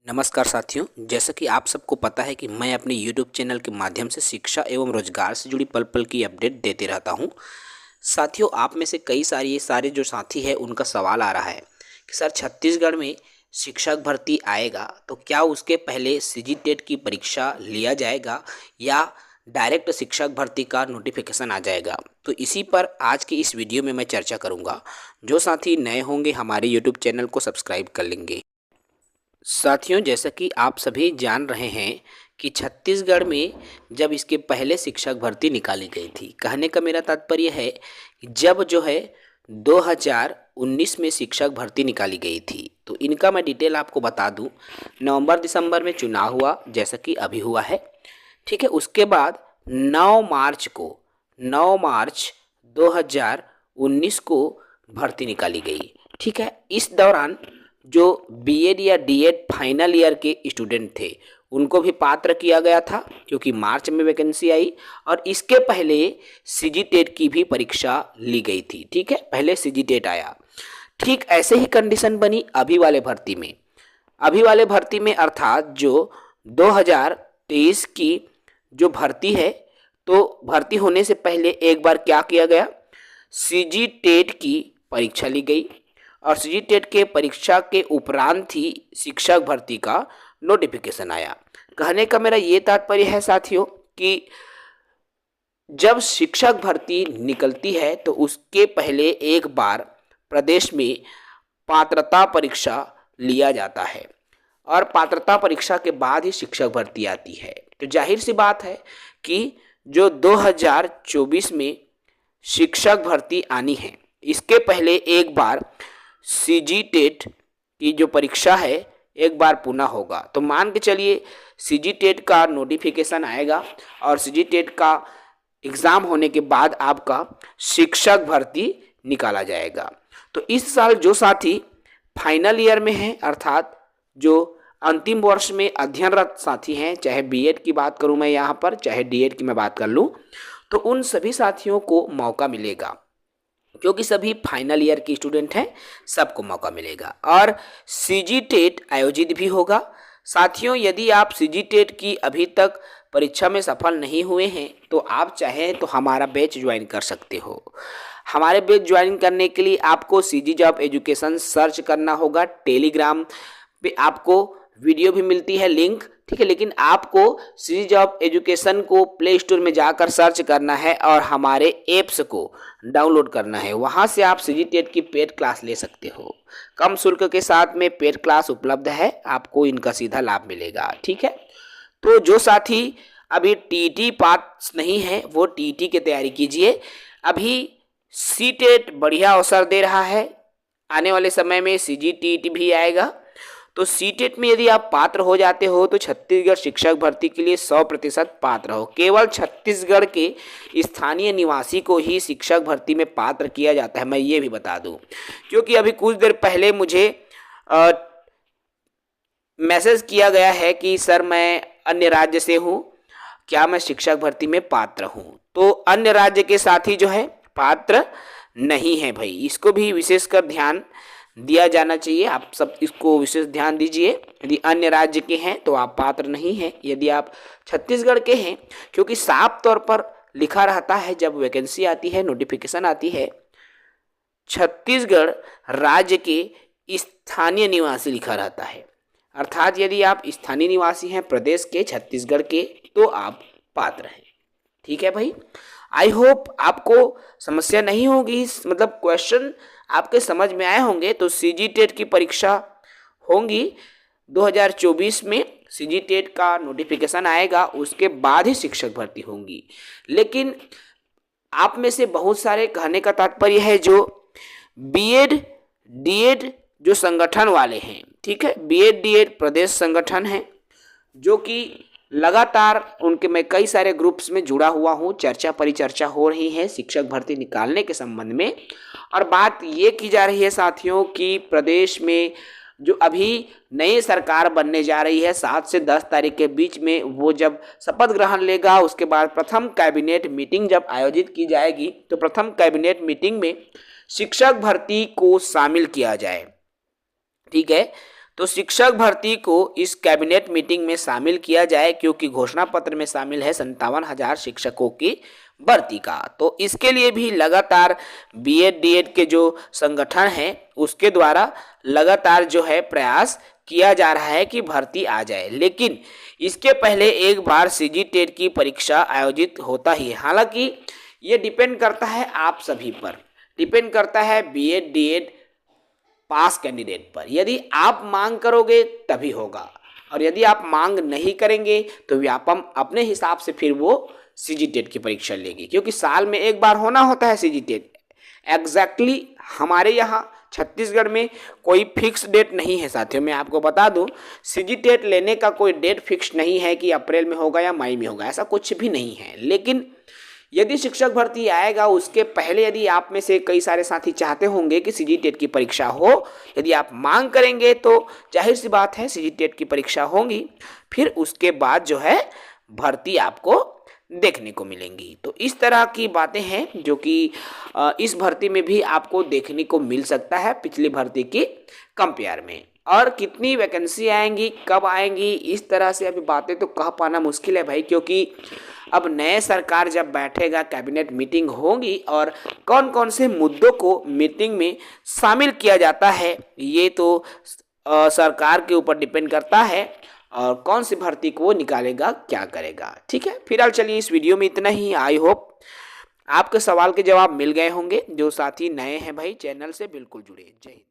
नमस्कार साथियों, जैसा कि आप सबको पता है कि मैं अपने YouTube चैनल के माध्यम से शिक्षा एवं रोजगार से जुड़ी पल पल की अपडेट देते रहता हूं। साथियों, आप में से कई सारे जो साथी हैं उनका सवाल आ रहा है कि सर छत्तीसगढ़ में शिक्षक भर्ती आएगा तो क्या उसके पहले सीजी टेट की परीक्षा लिया जाएगा या डायरेक्ट शिक्षक भर्ती का नोटिफिकेशन आ जाएगा। तो इसी पर आज की इस वीडियो में मैं चर्चा करूँगा। जो साथी नए होंगे हमारे YouTube चैनल को सब्सक्राइब कर लेंगे। साथियों, जैसा कि आप सभी जान रहे हैं कि छत्तीसगढ़ में जब इसके पहले शिक्षक भर्ती निकाली गई थी, कहने का मेरा तात्पर्य है कि जब जो है 2019 में शिक्षक भर्ती निकाली गई थी, तो इनका मैं डिटेल आपको बता दूं। नवंबर दिसंबर में चुनाव हुआ, जैसा कि अभी हुआ है, ठीक है। उसके बाद 9 मार्च 2019 को भर्ती निकाली गई, ठीक है। इस दौरान जो बीएड या डीएड फाइनल ईयर के स्टूडेंट थे उनको भी पात्र किया गया था, क्योंकि मार्च में वैकेंसी आई और इसके पहले सीजी टेट की भी परीक्षा ली गई थी, ठीक है। पहले सीजी टेट आया। ठीक ऐसे ही कंडीशन बनी अभी वाले भर्ती में अर्थात जो 2023 की जो भर्ती है, तो भर्ती होने से पहले एक बार क्या किया गया, सीजी टेट की परीक्षा ली गई और सीजी टेट के परीक्षा के उपरांत ही शिक्षक भर्ती का नोटिफिकेशन आया। कहने का मेरा ये तात्पर्य है साथियों कि जब शिक्षक भर्ती निकलती है तो उसके पहले एक बार प्रदेश में पात्रता परीक्षा लिया जाता है और पात्रता परीक्षा के बाद ही शिक्षक भर्ती आती है। तो जाहिर सी बात है कि जो 2024 में शिक्षक भर्ती आनी है, इसके पहले एक बार सीजी टेट की जो परीक्षा है एक बार पुनः होगा। तो मान के चलिए सीजी टेट का नोटिफिकेशन आएगा और सीजी टेट का एग्ज़ाम होने के बाद आपका शिक्षक भर्ती निकाला जाएगा। तो इस साल जो साथी फाइनल ईयर में हैं, अर्थात जो अंतिम वर्ष में अध्ययनरत साथी हैं, चाहे बीएड की बात करूं मैं यहाँ पर, चाहे डीएड की मैं बात कर लूँ, तो उन सभी साथियों को मौका मिलेगा, क्योंकि सभी फाइनल ईयर के स्टूडेंट हैं, सबको मौका मिलेगा और सीजी टेट आयोजित भी होगा। साथियों, यदि आप सीजी टेट की अभी तक परीक्षा में सफल नहीं हुए हैं तो आप चाहें तो हमारा बैच ज्वाइन कर सकते हो। हमारे बैच ज्वाइन करने के लिए आपको सीजी जॉब एजुकेशन सर्च करना होगा। टेलीग्राम पे आपको वीडियो भी मिलती है, लिंक, ठीक है। लेकिन आपको सीजी जॉब एजुकेशन को प्ले स्टोर में जाकर सर्च करना है और हमारे ऐप्स को डाउनलोड करना है। वहां से आप सीजी टेट की पेड क्लास ले सकते हो। कम शुल्क के साथ में पेड क्लास उपलब्ध है, आपको इनका सीधा लाभ मिलेगा, ठीक है। तो जो साथी अभी टीटी पास नहीं है वो टीटी की तैयारी कीजिए। अभी सी टेट बढ़िया अवसर दे रहा है, आने वाले समय में सीजी टीटी भी आएगा। तो सीटेट में यदि आप पात्र हो जाते हो तो छत्तीसगढ़ शिक्षक भर्ती के लिए 100% पात्र हो। केवल छत्तीसगढ़ के स्थानीय निवासी को ही शिक्षक भर्ती में पात्र किया जाता है, मैं ये भी बता दूं, क्योंकि अभी कुछ देर पहले मुझे मैसेज किया गया है कि सर मैं अन्य राज्य से हूँ, क्या मैं शिक्षक भर्ती में पात्र हूँ। तो अन्य राज्य के साथी जो है पात्र नहीं है भाई, इसको भी विशेषकर ध्यान दिया जाना चाहिए। आप सब इसको विशेष ध्यान दीजिए। यदि अन्य राज्य के हैं तो आप पात्र नहीं हैं, यदि आप छत्तीसगढ़ के हैं, क्योंकि साफ तौर पर लिखा रहता है जब वैकेंसी आती है, नोटिफिकेशन आती है, छत्तीसगढ़ राज्य के स्थानीय निवासी लिखा रहता है। अर्थात यदि आप स्थानीय निवासी हैं प्रदेश के, छत्तीसगढ़ के, तो आप पात्र हैं, ठीक है भाई। आई होप आपको समस्या नहीं होगी, मतलब क्वेश्चन आपके समझ में आए होंगे। तो सीजी टेट की परीक्षा होंगी 2024 में, सीजी टेट का नोटिफिकेशन आएगा, उसके बाद ही शिक्षक भर्ती होंगी। लेकिन आप में से बहुत सारे, कहने का तात्पर्य है, जो बीएड डीएड जो संगठन वाले हैं, ठीक है, बीएड डीएड प्रदेश संगठन है, जो कि लगातार उनके मैं कई सारे ग्रुप्स में जुड़ा हुआ हूँ, चर्चा परिचर्चा हो रही है शिक्षक भर्ती निकालने के संबंध में। और बात ये की जा रही है साथियों कि प्रदेश में जो अभी नई सरकार बनने जा रही है 7 से 10 तारीख के बीच में, वो जब शपथ ग्रहण लेगा, उसके बाद प्रथम कैबिनेट मीटिंग जब आयोजित की जाएगी, तो प्रथम कैबिनेट मीटिंग में शिक्षक भर्ती को शामिल किया जाए, ठीक है। तो शिक्षक भर्ती को इस कैबिनेट मीटिंग में शामिल किया जाए, क्योंकि घोषणा पत्र में शामिल है 57,000 शिक्षकों की भर्ती का। तो इसके लिए भी लगातार बीएड डीएड के जो संगठन है उसके द्वारा लगातार जो है प्रयास किया जा रहा है कि भर्ती आ जाए, लेकिन इसके पहले एक बार सीजी टेट की परीक्षा आयोजित होता ही है। हालांकि ये डिपेंड करता है आप सभी पर, डिपेंड करता है बीएड डीएड पास कैंडिडेट पर। यदि आप मांग करोगे तभी होगा, और यदि आप मांग नहीं करेंगे तो व्यापम अपने हिसाब से फिर वो सीजी टेट की परीक्षा लेगी, क्योंकि साल में एक बार होना होता है सीजी टेट। एग्जैक्टली हमारे यहाँ छत्तीसगढ़ में कोई फिक्स डेट नहीं है साथियों। मैं आपको बता दूं, सीजी टेट लेने का कोई डेट फिक्स नहीं है कि अप्रैल में होगा या मई में होगा, ऐसा कुछ भी नहीं है। लेकिन यदि शिक्षक भर्ती आएगा उसके पहले यदि आप में से कई सारे साथी चाहते होंगे कि सीजी टेट की परीक्षा हो, यदि आप मांग करेंगे तो जाहिर सी बात है सीजी टेट की परीक्षा होगी, फिर उसके बाद जो है भर्ती आपको देखने को मिलेंगी। तो इस तरह की बातें हैं जो कि इस भर्ती में भी आपको देखने को मिल सकता है पिछली भर्ती की कंपेयर में। और कितनी वैकेंसी आएंगी, कब आएंगी, इस तरह से अभी बातें तो कह पाना मुश्किल है भाई, क्योंकि अब नए सरकार जब बैठेगा, कैबिनेट मीटिंग होगी और कौन कौन से मुद्दों को मीटिंग में शामिल किया जाता है ये तो सरकार के ऊपर डिपेंड करता है, और कौन सी भर्ती को वो निकालेगा, क्या करेगा। ठीक है, फिलहाल चलिए इस वीडियो में इतना ही। आई होप आपके सवाल के जवाब मिल गए होंगे। जो साथी नए हैं भाई चैनल से बिल्कुल जुड़े। जय हिंद।